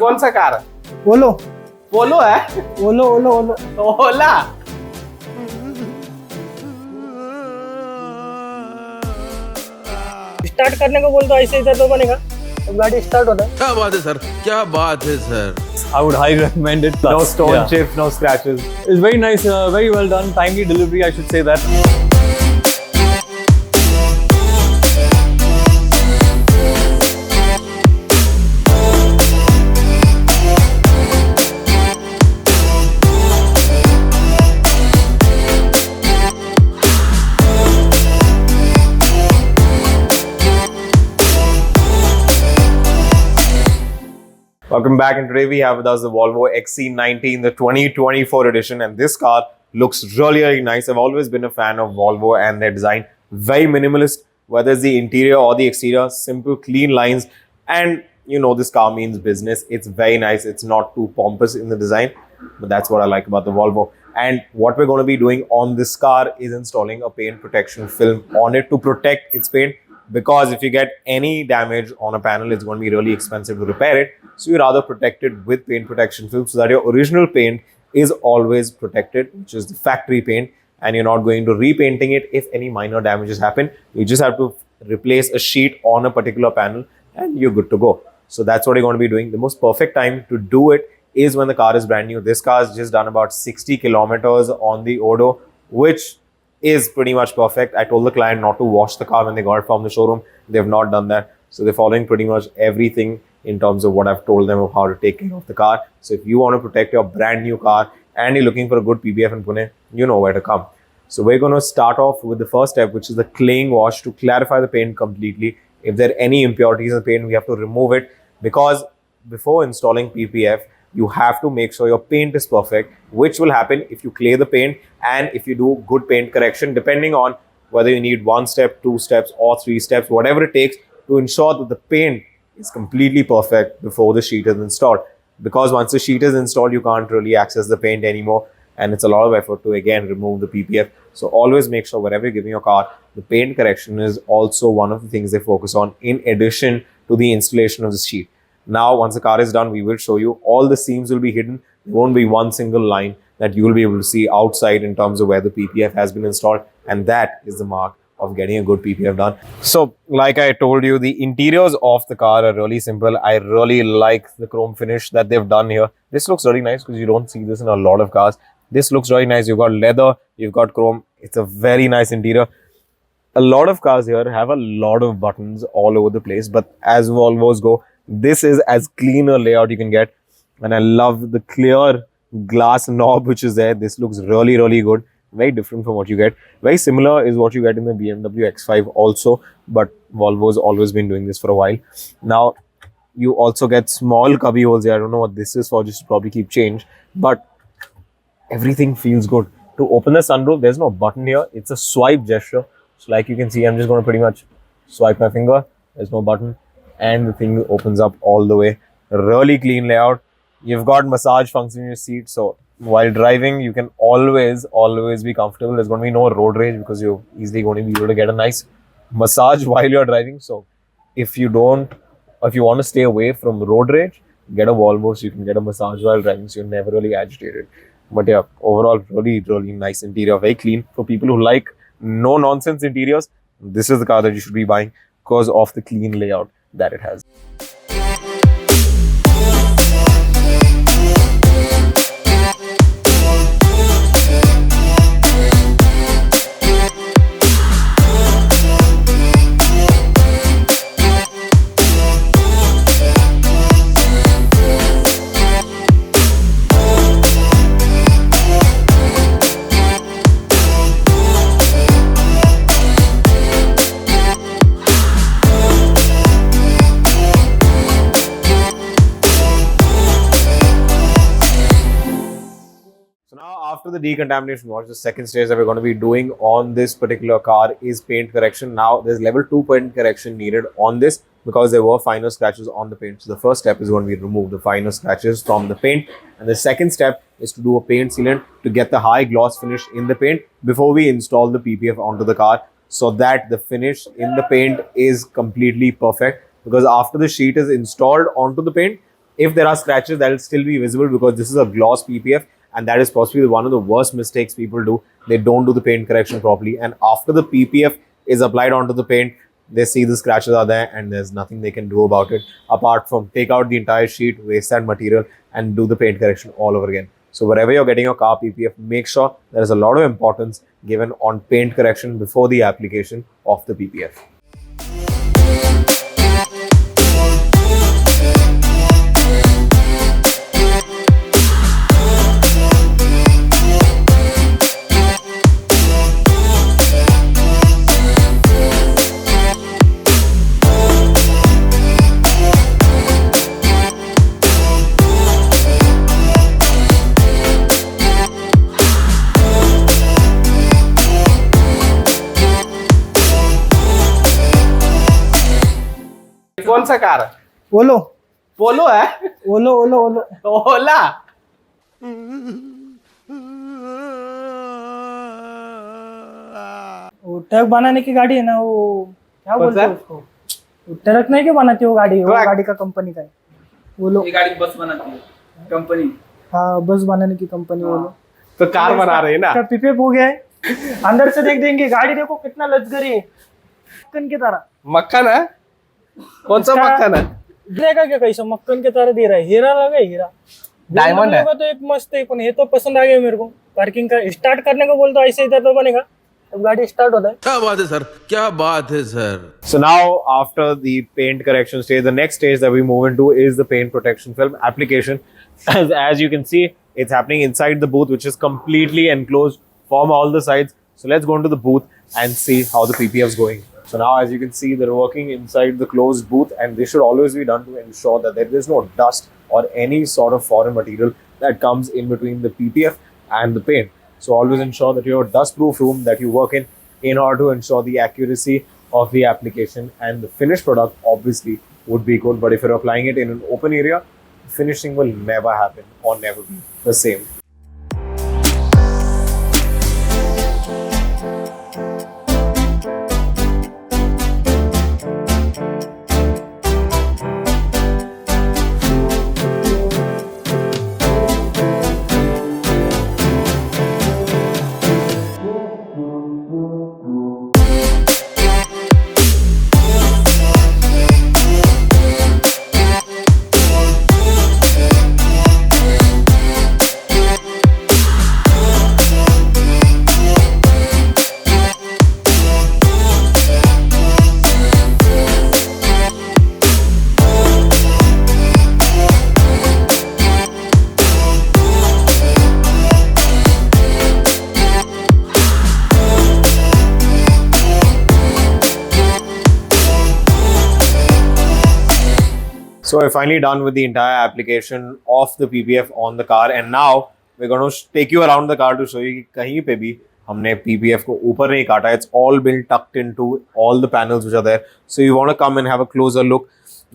कौन सा कार है? ओलो पोलो है? ओलो ओलो ओलो ओला? स्टार्ट करने को बोल तो ऐसे इधर तो बनेगा तो गाड़ी स्टार्ट होता है. क्या बात है सर, क्या बात है sir. I would highly recommend it. No Plus, stone yeah. chips, no scratches. It's very nice, very well done. Timely delivery, I should say that. Welcome back, and today we have with us the Volvo XC90 in the 2024 edition, and this car looks really nice. I've always been a fan of Volvo and their design. Very minimalist, whether it's the interior or the exterior, simple, clean lines, and you know this car means business. It's very nice. It's not too pompous in the design, but that's what I like about the Volvo. And what we're going to be doing on this car is installing a paint protection film on it to protect its paint, because if you get any damage on a panel, it's going to be really expensive to repair it. So you rather protect it with paint protection film so that your original paint is always protected, which is the factory paint, and you're not going to repainting it if any minor damages happen. You just have to replace a sheet on a particular panel and you're good to go. So that's what you're going to be doing. The most perfect time to do it is when the car is brand new. This car has just done about 60 kilometers on the odo, which is pretty much perfect. I told the client not to wash the car when they got it from the showroom. They have not done that. So they're following pretty much everything in terms of what I've told them of how to take care of the car. So if you want to protect your brand new car and you're looking for a good PPF in Pune, you know where to come. So we're going to start off with the first step, which is the claying wash to clarify the paint completely. If there are any impurities in the paint, we have to remove it, because before installing PPF, you have to make sure your paint is perfect, which will happen if you clay the paint and if you do good paint correction, depending on whether you need 1 step, 2 steps or 3 steps, whatever it takes to ensure that the paint is completely perfect before the sheet is installed. Because once the sheet is installed, you can't really access the paint anymore, and it's a lot of effort to again remove the PPF. So always make sure wherever you're giving your car, the paint correction is also one of the things they focus on in addition to the installation of the sheet. Now, once the car is done, we will show you all the seams will be hidden. There won't be one single line that you will be able to see outside in terms of where the PPF has been installed, and that is the mark of getting a good PPF done. So, like I told you, the interiors of the car are really simple. I really like the chrome finish that they've done here. This looks really nice because you don't see this in a lot of cars. This looks really nice. You've got leather, you've got chrome. It's a very nice interior. A lot of cars here have a lot of buttons all over the place, but as Volvos go, this is as clean a layout you can get. And I love the clear glass knob which is there. This looks really good. Very different from what you get. Very similar is what you get in the BMW X5 also, but Volvo's always been doing this for a while. Now, you also get small cubby holes here. I don't know what this is for, just to probably keep change, but everything feels good. To open the sunroof, there's no button here. It's a swipe gesture. So like you can see, I'm just going to pretty much swipe my finger. There's no button, and the thing opens up all the way. Really clean layout. You've got massage function in your seat, so while driving, you can always be comfortable. There's going to be no road rage because you're easily going to be able to get a nice massage while you're driving. So if you want to stay away from road rage, get a Volvo so you can get a massage while driving, so you're never really agitated. But yeah, overall, really nice interior, very clean. For people who like no nonsense interiors, this is the car that you should be buying because of the clean layout that it has. After the decontamination wash, the second stage that we're going to be doing on this particular car is paint correction. Now, there's level 2 paint correction needed on this because there were finer scratches on the paint. So the first step is going to be to remove the finer scratches from the paint. And the second step is to do a paint sealant to get the high gloss finish in the paint before we install the PPF onto the car, so that the finish in the paint is completely perfect. Because after the sheet is installed onto the paint, If there are scratches, that will still be visible because this is a gloss PPF, and that is possibly one of the worst mistakes people do. They don't do the paint correction properly, and after the PPF is applied onto the paint, they see the scratches are there and there's nothing they can do about it apart from take out the entire sheet, waste that material, and do the paint correction all over again. So wherever you're getting your car PPF, make sure there is a lot of importance given on paint correction before the application of the PPF. कौन सा car है? ओलो पोलो है? ओलो ओलो ओलो ओला? वो truck बनाने की गाड़ी है ना, वो क्या कौन बोलते सा? हैं उसको? वो ट्रक नहीं क्या बनाती वो गाड़ी, वो ट्रक? गाड़ी का कंपनी का है ओलो। ये गाड़ी बस बनाती है कंपनी। हाँ, बस बनाने की कंपनी ओलो। तो कार बना रहे हैं ना? इसका पीपीएफ हो गया है। अंदर से देख देंगे, गाड़ी देखो कितना लग्जरी है, मक्खन की तरह। मक्खन है? कौन सा इसका- मक्खन है? देगा क्या कैसा मक्खन की तरह दे रहा है, हीरा लगा है, हीरा डायमंड है? होगा तो एक मस्त है, पण ये तो पसंद आ गया मेरे को। पार्किंग का स्टार्ट करने को बोलता ऐसे इधर तो बनेगा, अब गाड़ी स्टार्ट होता है। क्या बात है सर, क्या बात है sir. So now after the paint correction stage, the next stage that we move into is the paint protection film application. As you can see, it's happening inside the booth, which is completely enclosed from all the sides. So let's go into the booth and see how the PPF is going. So now as you can see, they're working inside the closed booth, and this should always be done to ensure that there is no dust or any sort of foreign material that comes in between the PPF and the paint. So always ensure that you have a dust-proof room that you work in order to ensure the accuracy of the application, and the finished product obviously would be good. But if you're applying it in an open area, finishing will never happen or never be the same. So we're finally done with the entire application of the PPF on the car, and now we're going to take you around the car to show you कि कहीं पे भी हमने PPF को ऊपर नहीं काटा. It's all been tucked into all the panels which are there. So you want to come and have a closer look.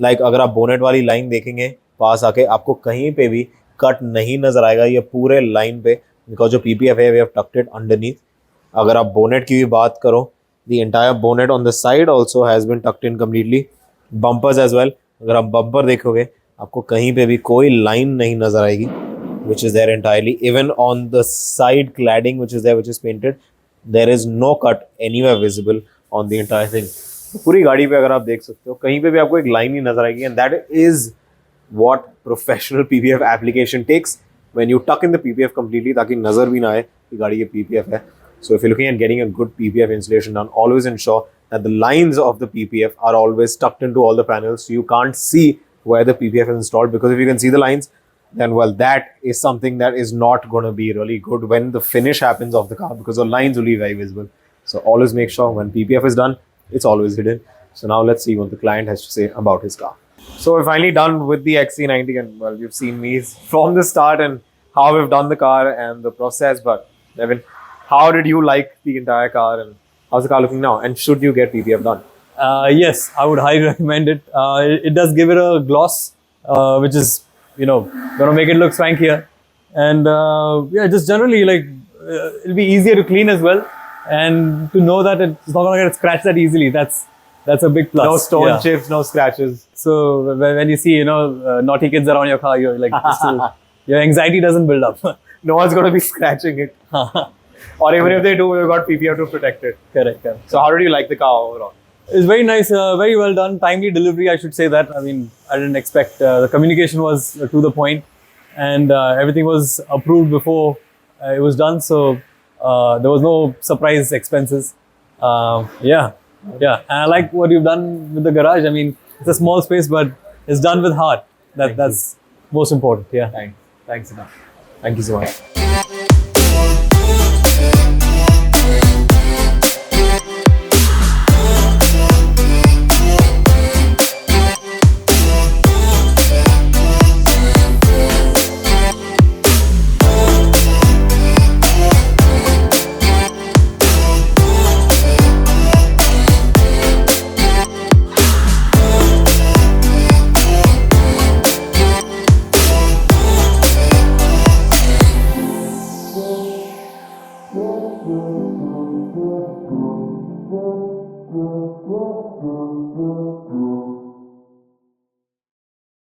Like अगर आप बोनेट वाली लाइन देखेंगे पास आके, आपको कहीं पे भी कट नहीं नजर आएगा ये पूरे लाइन पे, बिकॉज जो PPF है we have tucked it underneath. अगर आप बोनेट की भी बात करो, the entire bonnet on the side also has been tucked in completely. Bumpers as well. अगर आप बम्पर देखोगे आपको कहीं पे भी कोई लाइन नहीं नजर आएगी, which is there entirely. Even on the side cladding which is there, which is painted, there is no cut anywhere visible on the entire thing. पूरी गाड़ी पे अगर आप देख सकते हो कहीं पे भी आपको एक लाइन नहीं नजर आएगी, and that is what professional PPF application takes when you tuck in the PPF completely ताकि नजर भी ना आए कि गाड़ी ये PPF है. So if you're looking at getting a good PPF installation done, always ensure that the lines of the PPF are always tucked into all the panels, so you can't see where the PPF is installed, because if you can see the lines, then well, that is something that is not going to be really good when the finish happens of the car, because the lines will be very visible. So always make sure when PPF is done, it's always hidden. So now let's see what the client has to say about his car. So we're finally done with the XC90, and well, you've seen me from the start and how we've done the car and the process. But Nevin, how did you like the entire car, and how's the car looking now? And should you get PPF done? Yes, I would highly recommend it. It does give it a gloss, which is, gonna make it look swankier. And yeah, just generally, it'll be easier to clean as well. And to know that it's not gonna get scratched that easily. That's That's a big plus. No stone Yeah. chips, no scratches. So when you see, naughty kids around your car, you're like, your anxiety doesn't build up. No one's going to be scratching it. Or even if they do, we've got PPF to protect it. Correct. So how did you like the car overall? It's very nice, very well done. Timely delivery, I should say that. I mean, I didn't expect the communication was to the point, and everything was approved before it was done. So there was no surprise expenses. Yeah. And I like what you've done with the garage. I mean, it's a small space, but it's done with heart. That's most important. Yeah. Thanks enough. Thank you so much.